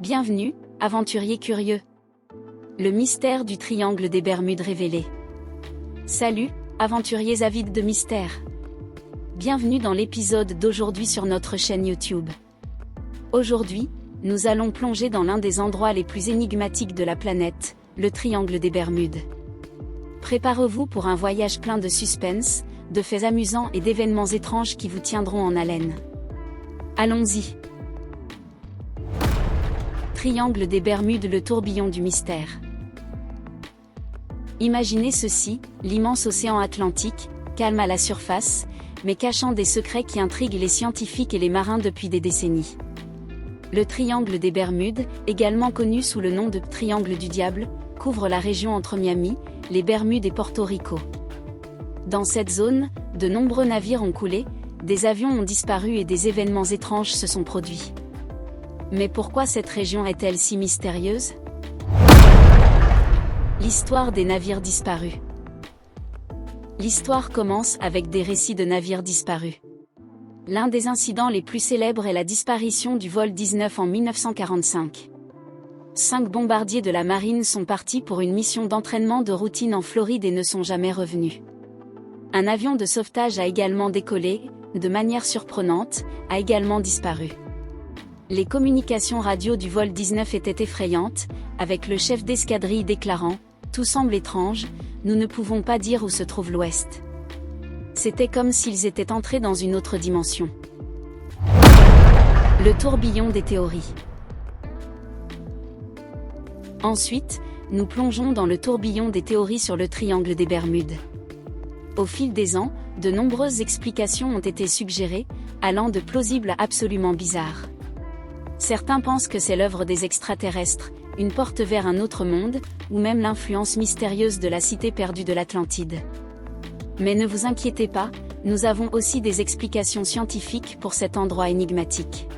Bienvenue, aventuriers curieux. Le mystère du triangle des Bermudes révélé. Salut, aventuriers avides de mystère. Bienvenue dans l'épisode d'aujourd'hui sur notre chaîne YouTube. Aujourd'hui, nous allons plonger dans l'un des endroits les plus énigmatiques de la planète, le triangle des Bermudes. Préparez-vous pour un voyage plein de suspense, de faits amusants et d'événements étranges qui vous tiendront en haleine. Allons-y. Triangle des Bermudes, le tourbillon du mystère. Imaginez ceci, l'immense océan Atlantique, calme à la surface, mais cachant des secrets qui intriguent les scientifiques et les marins depuis des décennies. Le triangle des Bermudes, également connu sous le nom de triangle du diable, couvre la région entre Miami, les Bermudes et Porto Rico. Dans cette zone, de nombreux navires ont coulé, des avions ont disparu et des événements étranges se sont produits. Mais pourquoi cette région est-elle si mystérieuse? L'histoire des navires disparus. L'histoire commence avec des récits de navires disparus. L'un des incidents les plus célèbres est la disparition du vol 19 en 1945. 5 bombardiers de la marine sont partis pour une mission d'entraînement de routine en Floride et ne sont jamais revenus. Un avion de sauvetage a également décollé, de manière surprenante, a également disparu. Les communications radio du vol 19 étaient effrayantes, avec le chef d'escadrille déclarant « Tout semble étrange, nous ne pouvons pas dire où se trouve l'Ouest ». C'était comme s'ils étaient entrés dans une autre dimension. Le tourbillon des théories. Ensuite, nous plongeons dans le tourbillon des théories sur le triangle des Bermudes. Au fil des ans, de nombreuses explications ont été suggérées, allant de plausibles à absolument bizarres. Certains pensent que c'est l'œuvre des extraterrestres, une porte vers un autre monde, ou même l'influence mystérieuse de la cité perdue de l'Atlantide. Mais ne vous inquiétez pas, nous avons aussi des explications scientifiques pour cet endroit énigmatique.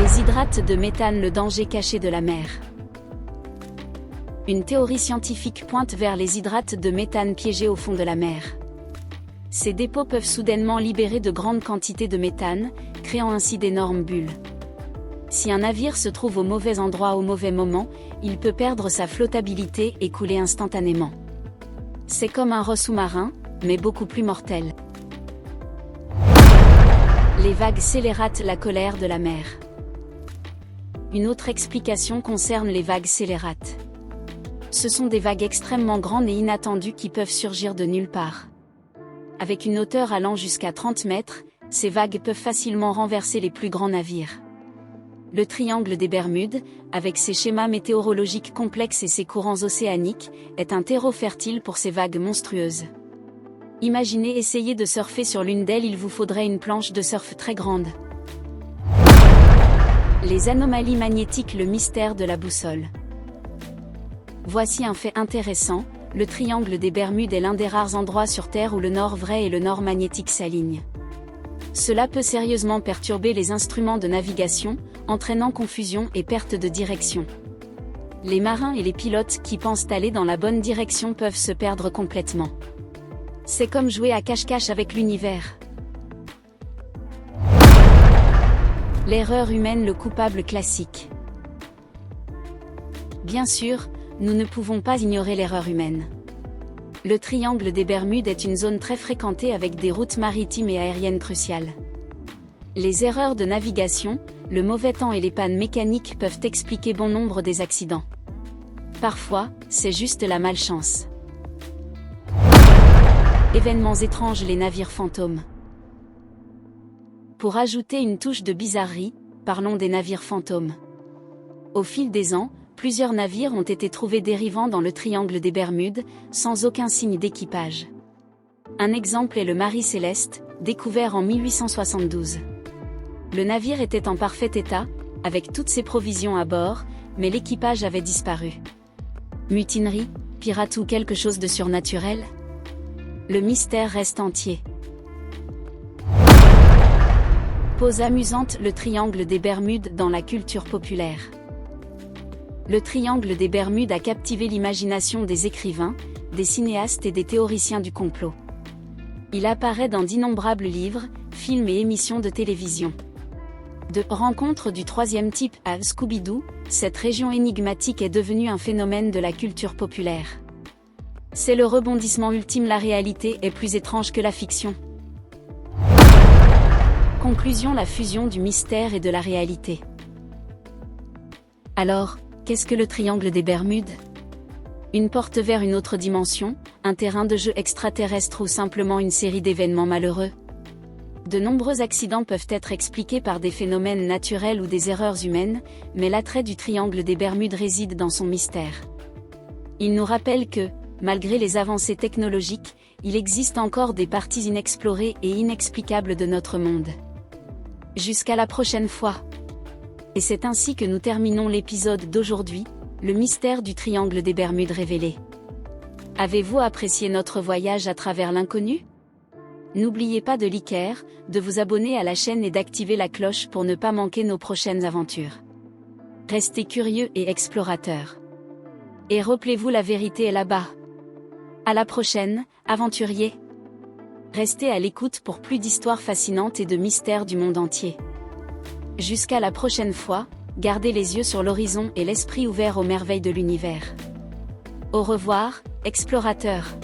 Les hydrates de méthane, le danger caché de la mer. Une théorie scientifique pointe vers les hydrates de méthane piégés au fond de la mer. Ces dépôts peuvent soudainement libérer de grandes quantités de méthane, créant ainsi d'énormes bulles. Si un navire se trouve au mauvais endroit au mauvais moment, il peut perdre sa flottabilité et couler instantanément. C'est comme un rat sous-marin, mais beaucoup plus mortel. Les vagues scélérates, la colère de la mer. Une autre explication concerne les vagues scélérates. Ce sont des vagues extrêmement grandes et inattendues qui peuvent surgir de nulle part. Avec une hauteur allant jusqu'à 30 mètres, ces vagues peuvent facilement renverser les plus grands navires. Le triangle des Bermudes, avec ses schémas météorologiques complexes et ses courants océaniques, est un terreau fertile pour ces vagues monstrueuses. Imaginez essayer de surfer sur l'une d'elles, il vous faudrait une planche de surf très grande. Les anomalies magnétiques, le mystère de la boussole. Voici un fait intéressant, le triangle des Bermudes est l'un des rares endroits sur Terre où le nord vrai et le nord magnétique s'alignent. Cela peut sérieusement perturber les instruments de navigation, entraînant confusion et perte de direction. Les marins et les pilotes qui pensent aller dans la bonne direction peuvent se perdre complètement. C'est comme jouer à cache-cache avec l'univers. L'erreur humaine, le coupable classique. Bien sûr, nous ne pouvons pas ignorer l'erreur humaine. Le triangle des Bermudes est une zone très fréquentée avec des routes maritimes et aériennes cruciales. Les erreurs de navigation, le mauvais temps et les pannes mécaniques peuvent expliquer bon nombre des accidents. Parfois, c'est juste la malchance. Événements étranges, les navires fantômes. Pour ajouter une touche de bizarrerie, parlons des navires fantômes. Au fil des ans, plusieurs navires ont été trouvés dérivant dans le triangle des Bermudes, sans aucun signe d'équipage. Un exemple est le Marie Céleste, découvert en 1872. Le navire était en parfait état, avec toutes ses provisions à bord, mais l'équipage avait disparu. Mutinerie, pirate ou quelque chose de surnaturel? Le mystère reste entier. Pause amusante, le triangle des Bermudes dans la culture populaire. Le triangle des Bermudes a captivé l'imagination des écrivains, des cinéastes et des théoriciens du complot. Il apparaît dans d'innombrables livres, films et émissions de télévision. De rencontre du troisième type à Scooby-Doo, cette région énigmatique est devenue un phénomène de la culture populaire. C'est le rebondissement ultime, la réalité est plus étrange que la fiction. Conclusion: la fusion du mystère et de la réalité. Alors, qu'est-ce que le triangle des Bermudes? Une porte vers une autre dimension, un terrain de jeu extraterrestre ou simplement une série d'événements malheureux? De nombreux accidents peuvent être expliqués par des phénomènes naturels ou des erreurs humaines, mais l'attrait du triangle des Bermudes réside dans son mystère. Il nous rappelle que, malgré les avancées technologiques, il existe encore des parties inexplorées et inexplicables de notre monde. Jusqu'à la prochaine fois. Et c'est ainsi que nous terminons l'épisode d'aujourd'hui, le mystère du triangle des Bermudes révélé. Avez-vous apprécié notre voyage à travers l'inconnu? N'oubliez pas de liker, de vous abonner à la chaîne et d'activer la cloche pour ne pas manquer nos prochaines aventures. Restez curieux et explorateurs. Et rappelez-vous, la vérité est là-bas. À la prochaine, aventuriers. Restez à l'écoute pour plus d'histoires fascinantes et de mystères du monde entier. Jusqu'à la prochaine fois, gardez les yeux sur l'horizon et l'esprit ouvert aux merveilles de l'univers. Au revoir, explorateurs.